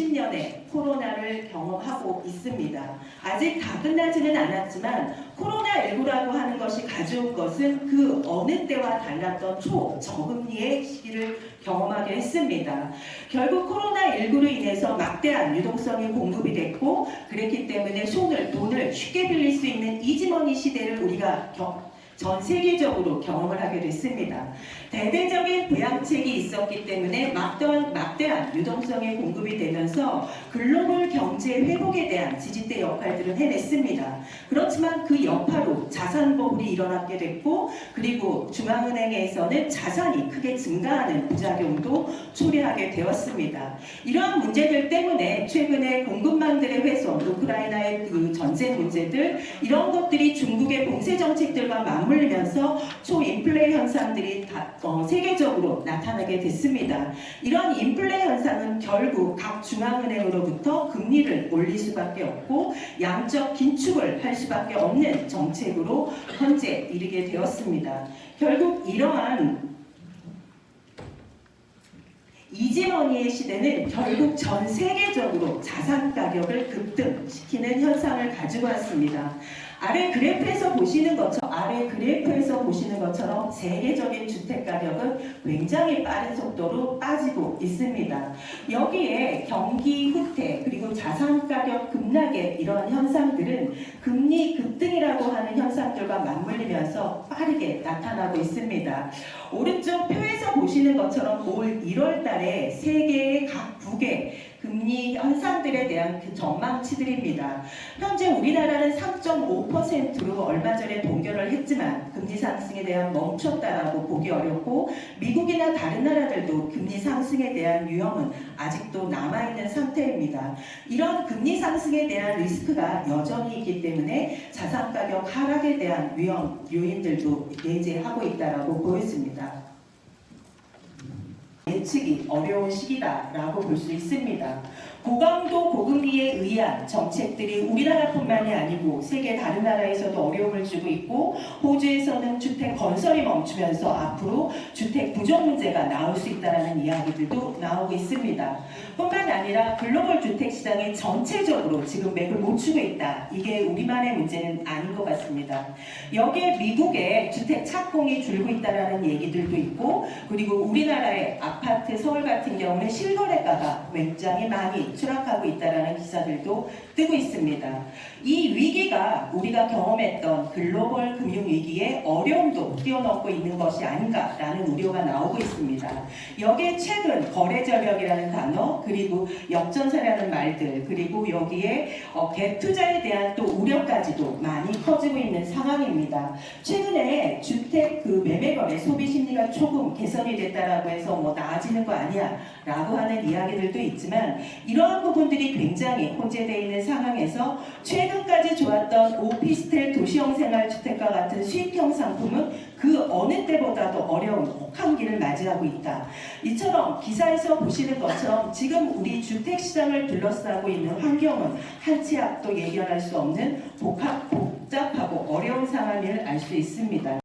2020년에 코로나를 경험하고 있습니다. 아직 다 끝나지는 않았지만 코로나19라고 하는 것이 가져온 것은 그 어느 때와 달랐던 초저금리의 시기를 경험하게 했습니다. 결국 코로나19로 인해서 막대한 유동성이 공급이 됐고, 그랬기 때문에 돈을 쉽게 빌릴 수 있는 이지머니 시대를 우리가 전 세계적으로 경험을 하게 됐습니다. 대대적인 부양책이 있었기 때문에 막대한 유동성이 공급이 되면서 글로벌 경제 회복에 대한 지지대 역할들을 해냈습니다. 그렇지만 그 여파로 자산 버블이 일어나게 됐고, 그리고 중앙은행에서는 자산이 크게 증가하는 부작용도 초래하게 되었습니다. 이러한 문제들 때문에 최근에 공급망들의 훼손, 우크라이나의 그 전쟁 문제들, 이런 것들이 중국의 봉쇄 정책들과 맞물리면서 초인플레 현상들이 세계적으로 나타나게 됐습니다. 이런 인플레 현상은 결국 각 중앙은행으로부터 금리를 올릴 수밖에 없고 양적 긴축을 할 수밖에 없는 정책으로 현재 이르게 되었습니다. 결국 이러한 이지머니의 시대는 결국 전 세계적으로 자산 가격을 급등시키는 현상을 가지고 왔습니다. 아래 그래프에서 보시는 것처럼 세계적인 주택 가격은 굉장히 빠른 속도로 빠지고 있습니다. 여기에 경기 후퇴 그리고 자산 가격 급락의 이러한 현상들은 금리 급등이라고 하는 현상들과 맞물리면서 빠르게 나타나고 있습니다. 오른쪽 표에서 보시는 것처럼 올 1월 달에 세계의 각 국의 금리 현상들에 대한 그 전망치들입니다. 현재 우리나라는 3.5%로 얼마 전에 동결을 했지만 금리 상승에 대한 멈췄다라고 보기 어렵고, 미국이나 다른 나라들도 금리 상승에 대한 위험은 아직도 남아있는 상태입니다. 이런 금리 상승에 대한 리스크가 여전히 있기 때문에 자산 가격 하락에 대한 위험 요인들도 내재하고 있다라고 보여집니다. 예측이 어려운 시기다라고 볼 수 있습니다. 고강도 고금리에 의한 정책들이 우리나라뿐만이 아니고 세계 다른 나라에서도 어려움을 주고 있고, 호주에서는 주택 건설이 멈추면서 앞으로 주택 부족 문제가 나올 수 있다는 이야기들도 나오고 있습니다. 뿐만 아니라 글로벌 주택 시장이 전체적으로 지금 맥을 못 추고 있다. 이게 우리만의 문제는 아닌 것 같습니다. 여기에 미국의 주택 착공이 줄고 있다는 얘기들도 있고, 그리고 우리나라의 아파트 서울 같은 경우는 실거래가가 굉장히 많이 추락하고 있다는 기사들도 뜨고 있습니다. 이 위기가 우리가 경험했던 글로벌 금융위기의 어려움도 뛰어넘고 있는 것이 아닌가라는 우려가 나오고 있습니다. 여기에 최근 거래저력이라는 단어, 그리고 역전세라는 말들, 그리고 여기에 갭투자에 대한 또 우려까지도 많이 커지고 있는 상황입니다. 최근에 주택 그 매매거래 소비 심리가 조금 개선이 됐다라고 해서 나아지는 거 아니야 라고 하는 이야기들도 있지만, 이러한 부분들이 굉장히 혼재되어 있는 상황에서 최근까지 좋았던 오피스텔 도시형 생활주택과 같은 수익형 상품은 그 어느 때보다도 어려운 혹한기를 맞이하고 있다. 이처럼 기사에서 보시는 것처럼 지금 우리 주택시장을 둘러싸고 있는 환경은 한치 앞도 예견할 수 없는 복잡하고 어려운 상황을 알 수 있습니다.